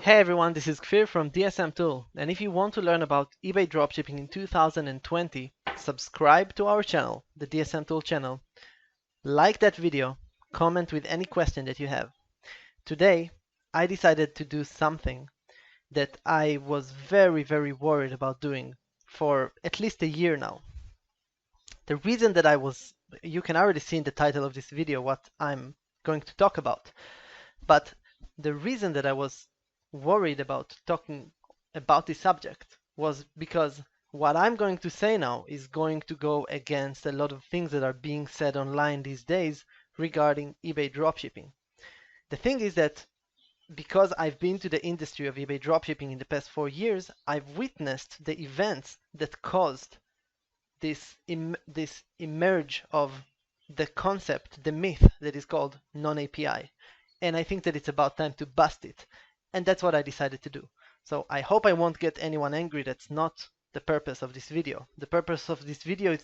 Hey everyone, this is Kfir from DSM Tool, and if you want to learn about eBay dropshipping in 2020, subscribe to our channel, the DSM Tool channel. Like that video, comment with any question that you have. Today, I decided to do something that I was very worried about doing for at least a year now. The reason that you can already see in the title of this video what I'm going to talk about, but the reason that I was worried about talking about this subject was because what I'm going to say now is going to go against a lot of things that are being said online these days regarding eBay dropshipping. The thing is that because I've been to the industry of eBay dropshipping in the past 4 years, I've witnessed the events that caused this emerge of the concept, the myth that is called non-API. And I think that it's about time to bust it. And that's what I decided to do. So I hope I won't get anyone angry. That's not the purpose of this video. The purpose of this video is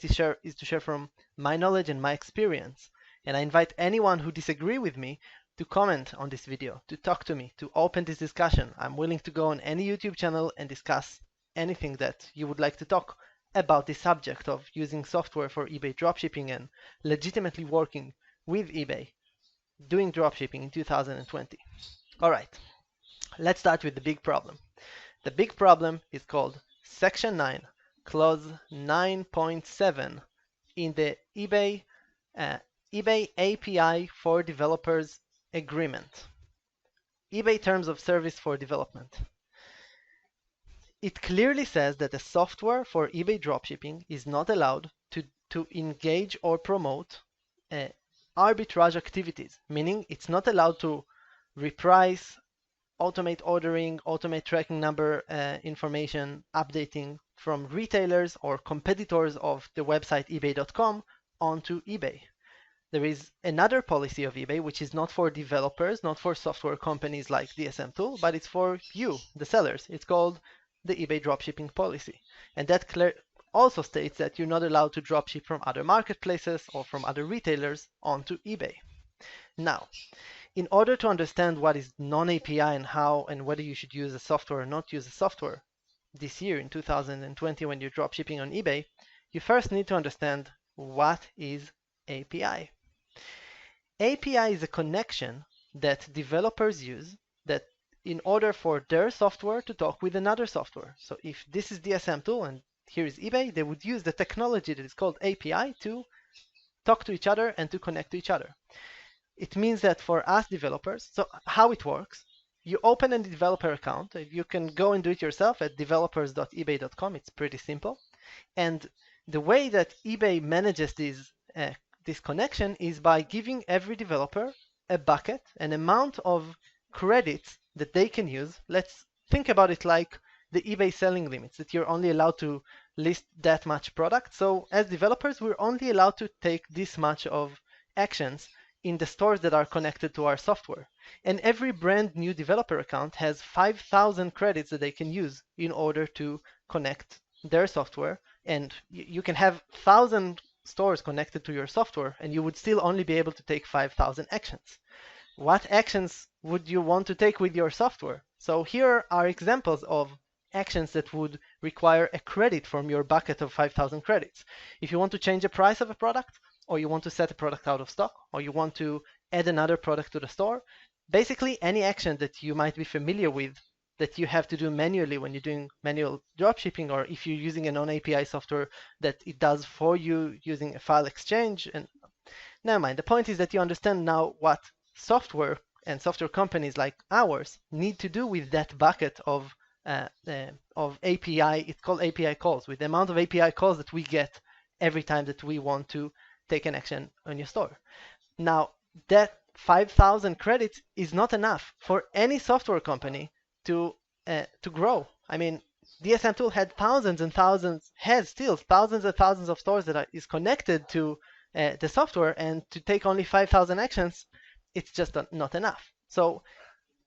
to share from my knowledge and my experience. And I invite anyone who disagree with me to comment on this video, to talk to me, to open this discussion. I'm willing to go on any YouTube channel and discuss anything that you would like to talk about the subject of using software for eBay dropshipping and legitimately working with eBay doing dropshipping in 2020. All right, let's start with the big problem. The big problem is called Section 9, Clause 9.7 in the eBay API for Developers Agreement. eBay Terms of Service for Development. It clearly says that the software for eBay dropshipping is not allowed to engage or promote arbitrage activities, meaning it's not allowed to reprice, automate ordering, automate tracking number information, updating from retailers or competitors of the website ebay.com onto eBay. There is another policy of eBay which is not for developers, not for software companies like DSM Tool, but it's for you, the sellers. It's called the eBay dropshipping policy. And that also states that you're not allowed to dropship from other marketplaces or from other retailers onto eBay. Now, in order to understand what is non-API and how and whether you should use a software or not use a software this year in 2020 when you're dropshipping on eBay, you first need to understand what is API. API is a connection that developers use that in order for their software to talk with another software. So if this is DSM Tool and here is eBay, they would use the technology that is called API to talk to each other and to connect to each other. It means that for us developers, so how it works, you open a developer account. You can go and do it yourself at developers.ebay.com. It's pretty simple. And the way that eBay manages this connection is by giving every developer a bucket, an amount of credits that they can use. Let's think about it like the eBay selling limits, that you're only allowed to list that much product. So as developers, we're only allowed to take this much of actions in the stores that are connected to our software. And every brand new developer account has 5,000 credits that they can use in order to connect their software. And you can have 1,000 stores connected to your software, and you would still only be able to take 5,000 actions. What actions would you want to take with your software? So here are examples of actions that would require a credit from your bucket of 5,000 credits. If you want to change the price of a product, or you want to set a product out of stock, or you want to add another product to the store, basically any action that you might be familiar with that you have to do manually when you're doing manual dropshipping, or if you're using a non-API software that it does for you using a file exchange. And never mind, the point is that you understand now what software and software companies like ours need to do with that bucket of API. It's called API calls, with the amount of API calls that we get every time that we want to take an action on your store. Now, that 5,000 credits is not enough for any software company to grow. I mean, DSM Tool had thousands and thousands, has still thousands and thousands of stores that is connected to the software, and to take only 5,000 actions, it's just not enough. So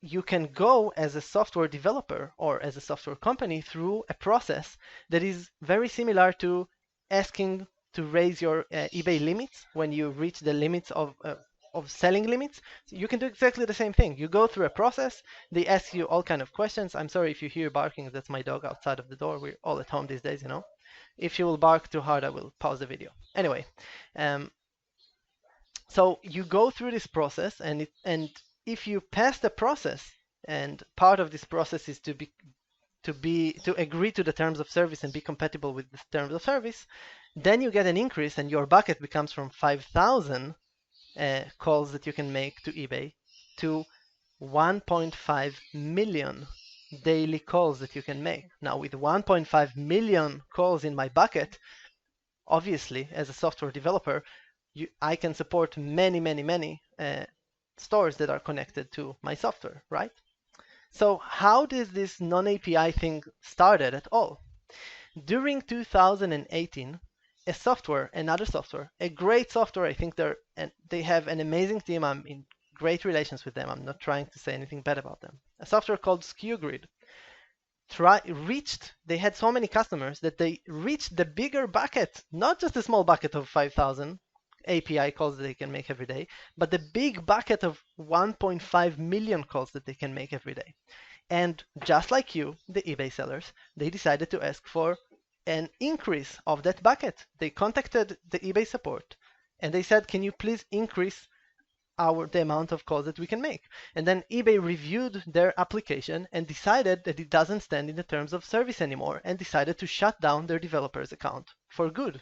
you can go as a software developer or as a software company through a process that is very similar to asking to raise your eBay limits when you reach the limits of of selling limits. So you can do exactly the same thing. You go through a process. They ask you all kind of questions. I'm sorry if you hear barking. That's my dog outside of the door. We're all at home these days, you know. If you will bark too hard, I will pause the video. Anyway, um, so you go through this process, and if you pass the process, and part of this process is to agree to the terms of service and be compatible with the terms of service, then you get an increase, and your bucket becomes from 5,000 calls that you can make to eBay to 1.5 million daily calls that you can make. Now, with 1.5 million calls in my bucket, obviously, as a software developer, I can support many stores that are connected to my software, right? So how did this non-API thing started at all? During 2018, another software, a great software, I think they have an amazing team. I'm in great relations with them. I'm not trying to say anything bad about them. A software called SkewGrid they had so many customers that they reached the bigger bucket, not just a small bucket of 5,000 API calls that they can make every day, but the big bucket of 1.5 million calls that they can make every day. And just like you, the eBay sellers, they decided to ask for an increase of that bucket. They contacted the eBay support and they said, can you please increase the amount of calls that we can make? And then eBay reviewed their application and decided that it doesn't stand in the terms of service anymore and decided to shut down their developer's account for good.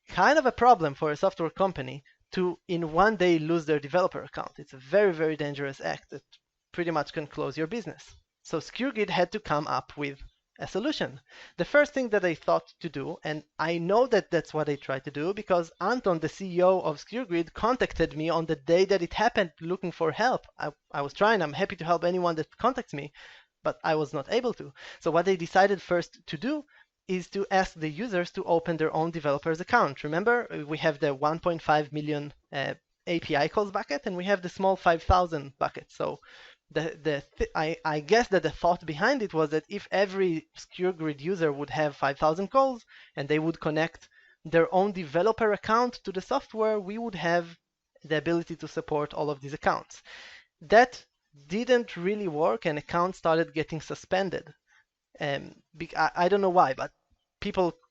Kind of a problem for a software company to in one day lose their developer account. It's a very dangerous act that pretty much can close your business. So SkewGrid had to come up with a solution. The first thing that they thought to do, and I know that that's what they tried to do because Anton, the CEO of SkewGrid, contacted me on the day that it happened looking for help. I was trying. I'm happy to help anyone that contacts me, but I was not able to. So what they decided first to do is to ask the users to open their own developer's account. Remember, we have the 1.5 million API calls bucket, and we have the small 5,000 bucket. So I guess that the thought behind it was that if every SkewGrid user would have 5,000 calls and they would connect their own developer account to the software, we would have the ability to support all of these accounts. That didn't really work, and accounts started getting suspended. I don't know why, but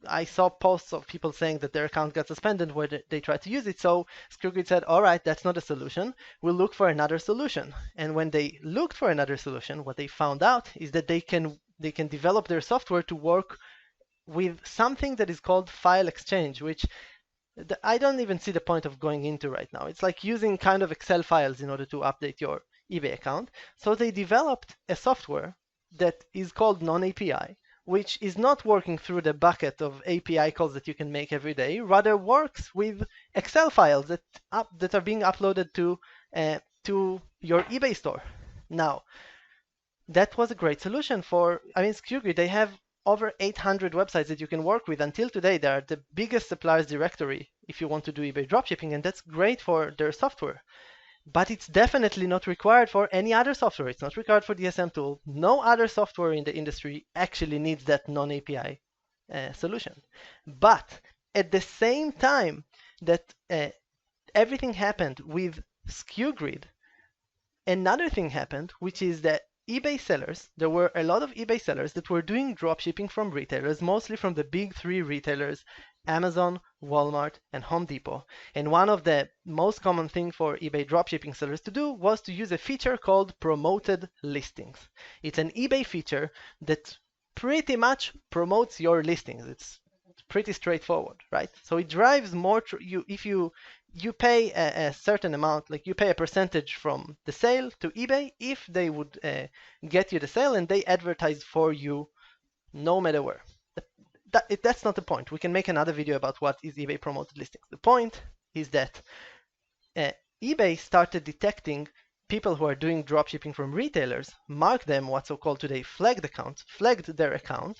I saw posts of people saying that their account got suspended where they tried to use it. So SkewGrid said, all right, that's not a solution. We'll look for another solution. And when they looked for another solution, what they found out is that they can develop their software to work with something that is called file exchange, which I don't even see the point of going into right now. It's like using kind of Excel files in order to update your eBay account. So they developed a software that is called NonAPI, which is not working through the bucket of API calls that you can make every day, rather works with Excel files that are being uploaded to your eBay store. Now, that was a great solution SkewGrid, they have over 800 websites that you can work with. Until today, they are the biggest suppliers directory if you want to do eBay dropshipping, and that's great for their software. But it's definitely not required for any other software. It's not required for DSM Tool. No other software in the industry actually needs that non-API solution. But at the same time that everything happened with SkewGrid, another thing happened, which is that eBay sellers, there were a lot of eBay sellers that were doing dropshipping from retailers, mostly from the big three retailers, Amazon, Walmart, and Home Depot. And one of the most common things for eBay dropshipping sellers to do was to use a feature called promoted listings. It's an eBay feature that pretty much promotes your listings. It's pretty straightforward, right? So it drives more if you pay a certain amount, like you pay a percentage from the sale to eBay if they would get you the sale, and they advertise for you no matter where. That's not the point. We can make another video about what is eBay promoted listings. The point is that eBay started detecting people who are doing dropshipping from retailers, mark them what's so-called today flagged their account,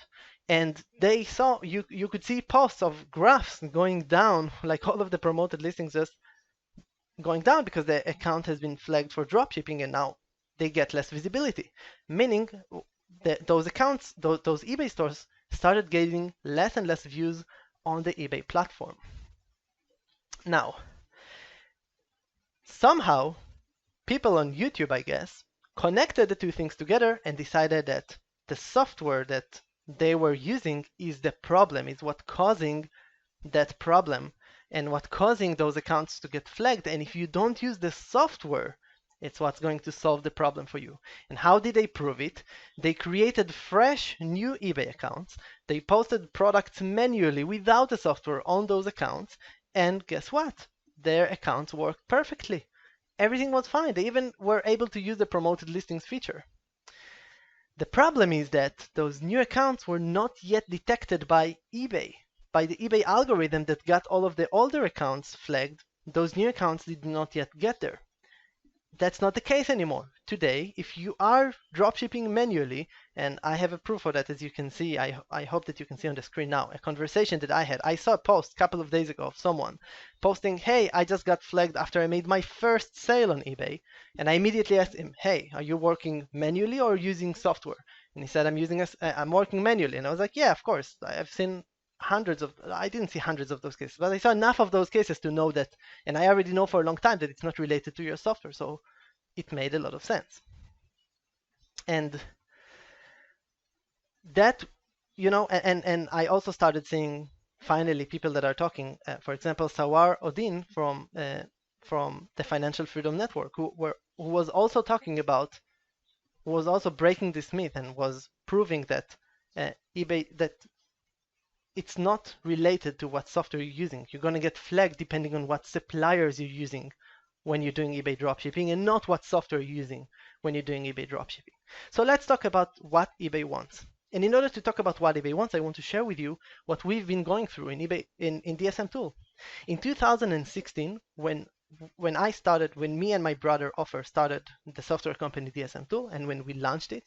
and they saw you could see posts of graphs going down, like all of the promoted listings just going down because the account has been flagged for dropshipping, and now they get less visibility, meaning that those accounts, those eBay stores started getting less and less views on the eBay platform. Now, Somehow, people on YouTube, I guess, connected the two things together and decided that the software that they were using is the problem, is what causing that problem and what causing those accounts to get flagged. And if you don't use the software, it's what's going to solve the problem for you. And how did they prove it? They created fresh new eBay accounts. They posted products manually without the software on those accounts. And guess what? Their accounts worked perfectly. Everything was fine. They even were able to use the promoted listings feature. The problem is that those new accounts were not yet detected by eBay. By the eBay algorithm that got all of the older accounts flagged, those new accounts did not yet get there. That's not the case anymore. Today, if you are dropshipping manually, and I have a proof of that, as you can see, I hope that you can see on the screen now, a conversation that I had. I saw a post a couple of days ago of someone posting, hey, I just got flagged after I made my first sale on eBay. And I immediately asked him, hey, are you working manually or using software? And he said, I'm working manually. And I was like, yeah, of course. I've seen I didn't see hundreds of those cases, but I saw enough of those cases to know that, and I already know for a long time that it's not related to your software, so it made a lot of sense. And that, and I also started seeing finally people that are talking, for example, Sawar Odin from the Financial Freedom Network, who was also talking about, was also breaking this myth and was proving that eBay, that it's not related to what software you're using. You're going to get flagged depending on what suppliers you're using when you're doing eBay dropshipping and not what software you're using when you're doing eBay dropshipping. So let's talk about what eBay wants. And in order to talk about what eBay wants, I want to share with you what we've been going through in eBay in DSM Tool. In 2016, when me and my brother Ofer started the software company DSM Tool, and when we launched it,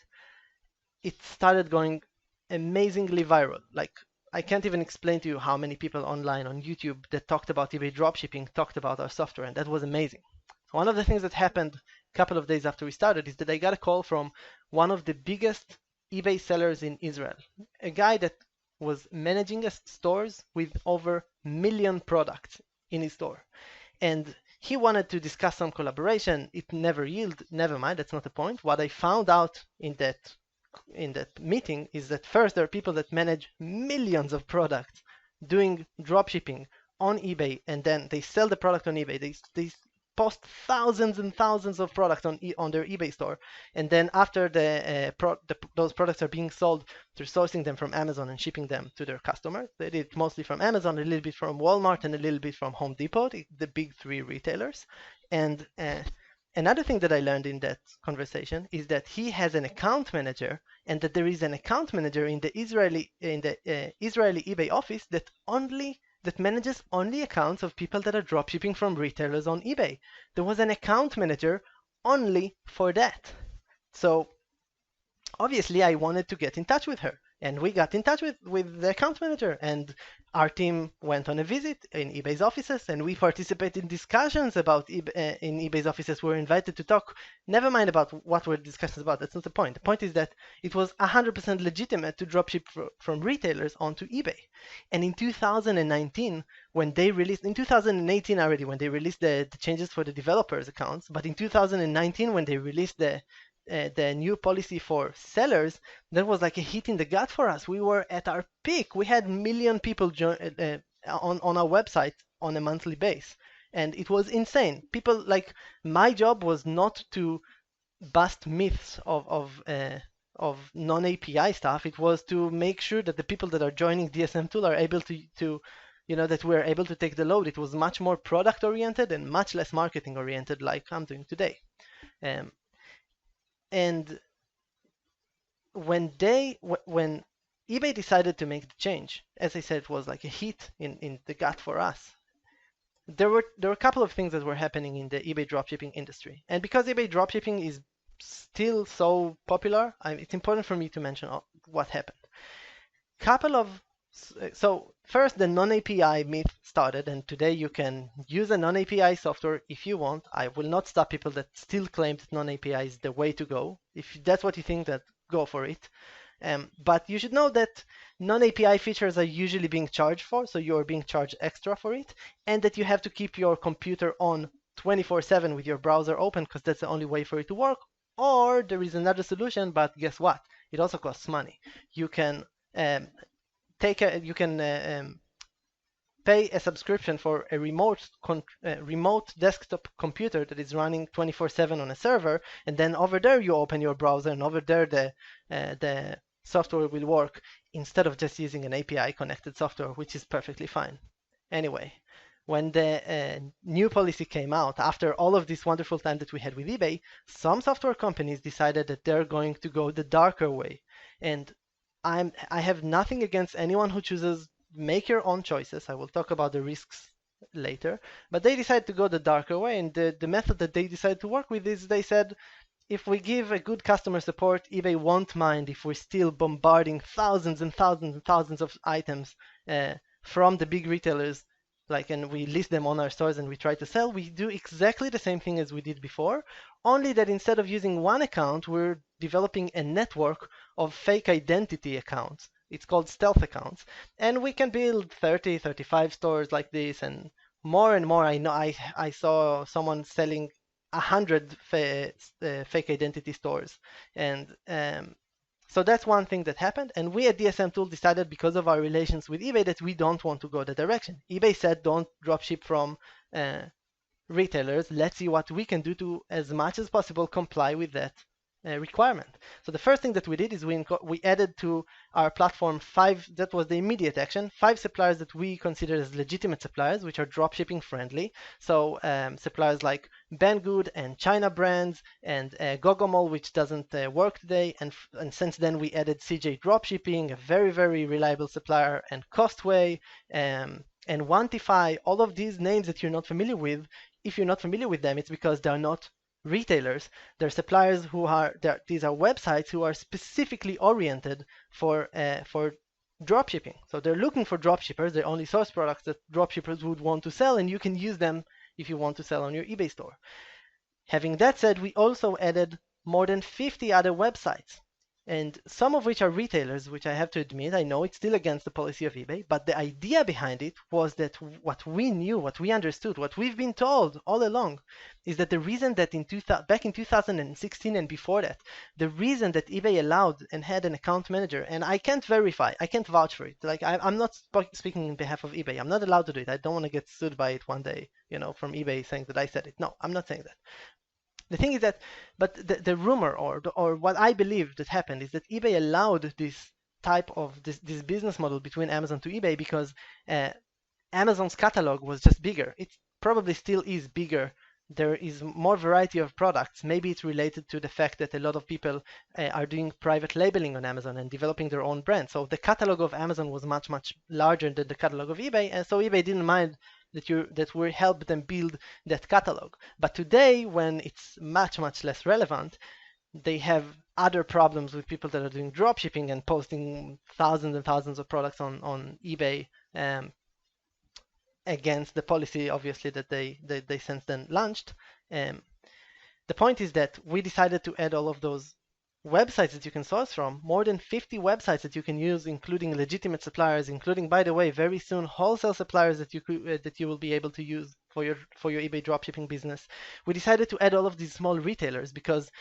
it started going amazingly viral. Like, I can't even explain to you how many people online on YouTube that talked about eBay dropshipping talked about our software, and that was amazing. One of the things that happened a couple of days after we started is that I got a call from one of the biggest eBay sellers in Israel, a guy that was managing stores with over 1 million products in his store. And he wanted to discuss some collaboration. It never yielded. Never mind, that's not the point. What I found out in that meeting is that first, there are people that manage millions of products doing dropshipping on eBay, and then they sell the product on eBay. They post thousands and thousands of products on their eBay store, and then after those products are being sold, they're sourcing them from Amazon and shipping them to their customers. They did it mostly from Amazon, a little bit from Walmart, and a little bit from Home Depot, the big three retailers. And another thing that I learned in that conversation is that he has an account manager, and that there is an account manager in the Israeli eBay office that manages only accounts of people that are dropshipping from retailers on eBay. There was an account manager only for that. So obviously I wanted to get in touch with her, and we got in touch with the account manager, and our team went on a visit in eBay's offices, and we participated in discussions about in eBay's offices. We were invited to talk. Never mind about what were discussions about. That's not the point. The point is that it was 100% legitimate to dropship from retailers onto eBay. And in 2019, when they released, in 2018 already, when they released the changes for the developers accounts, but in 2019, when they released the new policy for sellers, that was like a hit in the gut for us. We were at our peak. We had 1 million people on our website on a monthly base, and it was insane. People, like, my job was not to bust myths of non-API stuff. It was to make sure that the people that are joining DSM Tool are able to that we're able to take the load. It was much more product oriented and much less marketing oriented, like I'm doing today. And when eBay decided to make the change, as I said, it was like a hit in the gut for us. There were a couple of things that were happening in the eBay dropshipping industry, and because eBay dropshipping is still so popular, it's important for me to mention what happened. So first, the non-API myth started, and today you can use a non-API software if you want. I will not stop people that still claim that non-API is the way to go. If that's what you think, that go for it. But you should know that non-API features are usually being charged for, so you're being charged extra for it, and that you have to keep your computer on 24/7 with your browser open because that's the only way for it to work. Or there is another solution, but guess what? It also costs money. You can um, you can pay a subscription for a remote desktop computer that is running 24/7 on a server, and then over there you open your browser, and over there the software will work instead of just using an API connected software, which is perfectly fine. Anyway, when the new policy came out, after all of this wonderful time that we had with eBay, some software companies decided that they're going to go the darker way. And I have nothing against anyone who chooses make your own choices. I will talk about the risks later, but they decided to go the darker way, and the method that they decided to work with is they said, if we give a good customer support, eBay won't mind if we're still bombarding thousands and thousands and thousands of items from the big retailers, and we list them on our stores and we try to sell. We do exactly the same thing as we did before, only that instead of using one account, we're developing a network of fake identity accounts. It's called stealth accounts, and we can build 30, 35 stores like this, and more and more. I know I saw someone selling 100 fake identity stores, and so that's one thing that happened. And we at DSM Tool decided, because of our relations with eBay, that we don't want to go that direction. eBay said don't dropship from retailers. Let's see what we can do to, as much as possible, comply with that requirement. So the first thing that we did is we added to our platform that was the immediate action, 5 suppliers that we consider as legitimate suppliers, which are dropshipping friendly. So suppliers like Banggood and China Brands and Gogomol, which doesn't work today. And since then we added CJ Dropshipping, a very, very reliable supplier, and Costway and Wantify, all of these names that you're not familiar with. If you're not familiar with them, it's because they're not retailers. They're suppliers these are websites who are specifically oriented for dropshipping. So they're looking for dropshippers. They only source products that dropshippers would want to sell, and you can use them if you want to sell on your eBay store. Having that said, we also added more than 50 other websites, and some of which are retailers, which I have to admit, I know it's still against the policy of eBay, but the idea behind it was that what we knew, what we understood, what we've been told all along, is that the reason that back in 2016 and before that, the reason that eBay allowed and had an account manager, and I can't vouch for it. I'm not speaking on behalf of eBay. I'm not allowed to do it. I don't want to get sued by it one day, from eBay saying that I said it. No, I'm not saying that. The thing is that, but the rumor or what I believe that happened is that eBay allowed this type of this business model between Amazon to eBay because Amazon's catalog was just bigger. It probably still is bigger. There is more variety of products. Maybe it's related to the fact that a lot of people are doing private labeling on Amazon and developing their own brand. So the catalog of Amazon was much, much larger than the catalog of eBay, and so eBay didn't mind that we help them build that catalog. But today, when it's much, much less relevant, they have other problems with people that are doing dropshipping and posting thousands and thousands of products on eBay against the policy, obviously, that they since then launched. The point is that we decided to add all of those websites that you can source from, more than 50 websites that you can use, including legitimate suppliers, including, by the way, very soon wholesale suppliers that you will be able to use for your eBay dropshipping business. We decided to add all of these small retailers because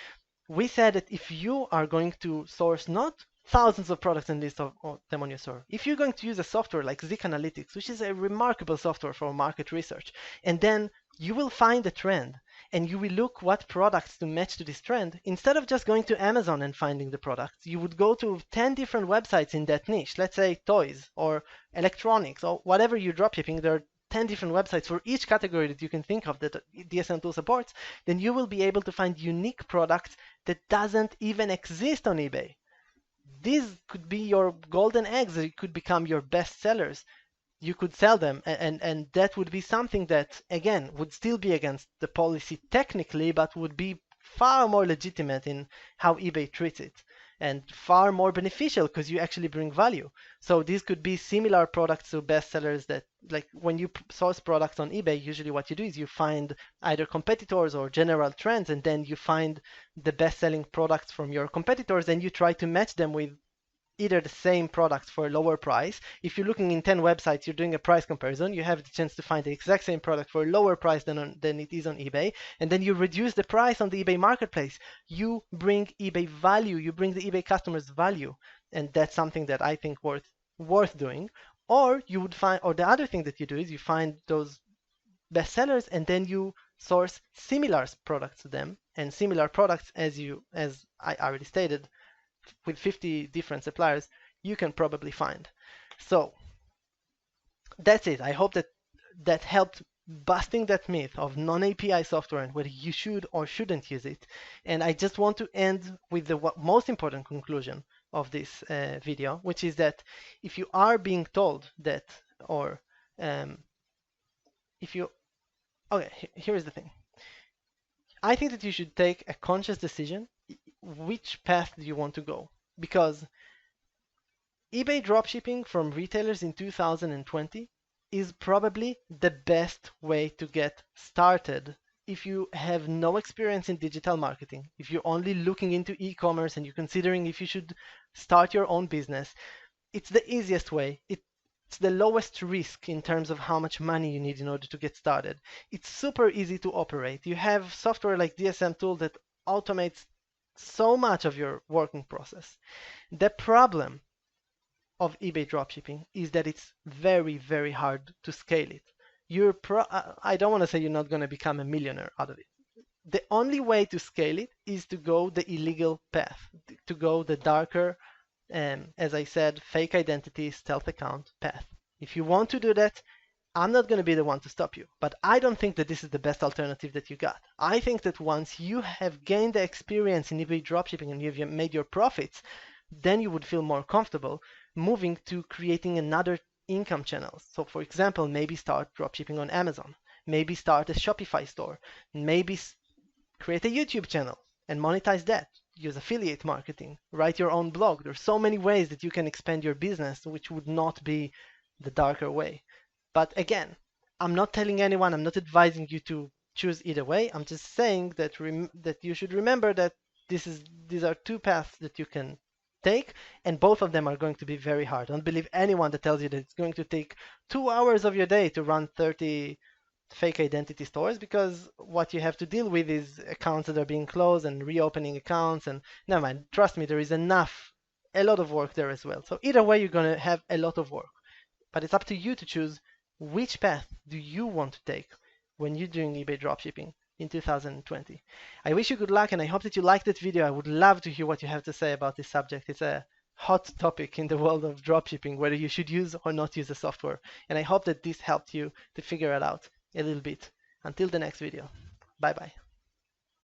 we said that if you are going to source not thousands of products and list them on your store, if you're going to use a software like Zik Analytics, which is a remarkable software for market research, and then you will find a trend and you will look what products to match to this trend. Instead of just going to Amazon and finding the products, you would go to 10 different websites in that niche. Let's say toys or electronics or whatever you're dropshipping. There are 10 different websites for each category that you can think of that DSM Tool supports. Then you will be able to find unique products that doesn't even exist on eBay. These could be your golden eggs. It could become your best sellers. You could sell them, and that would be something that, again, would still be against the policy technically, but would be far more legitimate in how eBay treats it, and far more beneficial because you actually bring value. So these could be similar products to bestsellers that, like when you source products on eBay, usually what you do is you find either competitors or general trends, and then you find the best-selling products from your competitors, and you try to match them with either the same product for a lower price. If you're looking in 10 websites, you're doing a price comparison, you have the chance to find the exact same product for a lower price than it is on eBay, and then you reduce the price on the eBay marketplace. You bring eBay value, you bring the eBay customers value, and that's something that I think worth doing. Or you would find, or the other thing that you do is you find those bestsellers and then you source similar products to them, and similar products, as I already stated, with 50 different suppliers, you can probably find. So that's it. I hope that helped busting that myth of non-API software and whether you should or shouldn't use it. And I just want to end with the most important conclusion of this video, which is that if you are being told that, or if you, okay, here is the thing. I think that you should take a conscious decision which path do you want to go, because eBay dropshipping from retailers in 2020 is probably the best way to get started if you have no experience in digital marketing, if you're only looking into e-commerce and you're considering if you should start your own business. It's the easiest way. It's the lowest risk in terms of how much money you need in order to get started. It's super easy to operate. You have software like DSM Tool that automates so much of your working process. The problem of eBay dropshipping is that it's very, very hard to scale it. I don't want to say you're not going to become a millionaire out of it. The only way to scale it is to go the illegal path, to go the darker, as I said, fake identity, stealth account path. If you want to do that, I'm not going to be the one to stop you, but I don't think that this is the best alternative that you got. I think that once you have gained the experience in eBay dropshipping and you've made your profits, then you would feel more comfortable moving to creating another income channel. So for example, maybe start dropshipping on Amazon, maybe start a Shopify store, maybe create a YouTube channel and monetize that. Use affiliate marketing, write your own blog. There's so many ways that you can expand your business, which would not be the darker way. But again, I'm not telling anyone, I'm not advising you to choose either way. I'm just saying that that you should remember that these are two paths that you can take, and both of them are going to be very hard. Don't believe anyone that tells you that it's going to take 2 hours of your day to run 30 fake identity stores, because what you have to deal with is accounts that are being closed and reopening accounts, and never mind, trust me, there is a lot of work there as well. So either way, you're going to have a lot of work, but it's up to you to choose which path do you want to take when you're doing eBay dropshipping in 2020. I wish you good luck, and I hope that you liked that video. I would love to hear what you have to say about this subject. It's a hot topic in the world of dropshipping, whether you should use or not use the software. And I hope that this helped you to figure it out a little bit. Until the next video. Bye bye.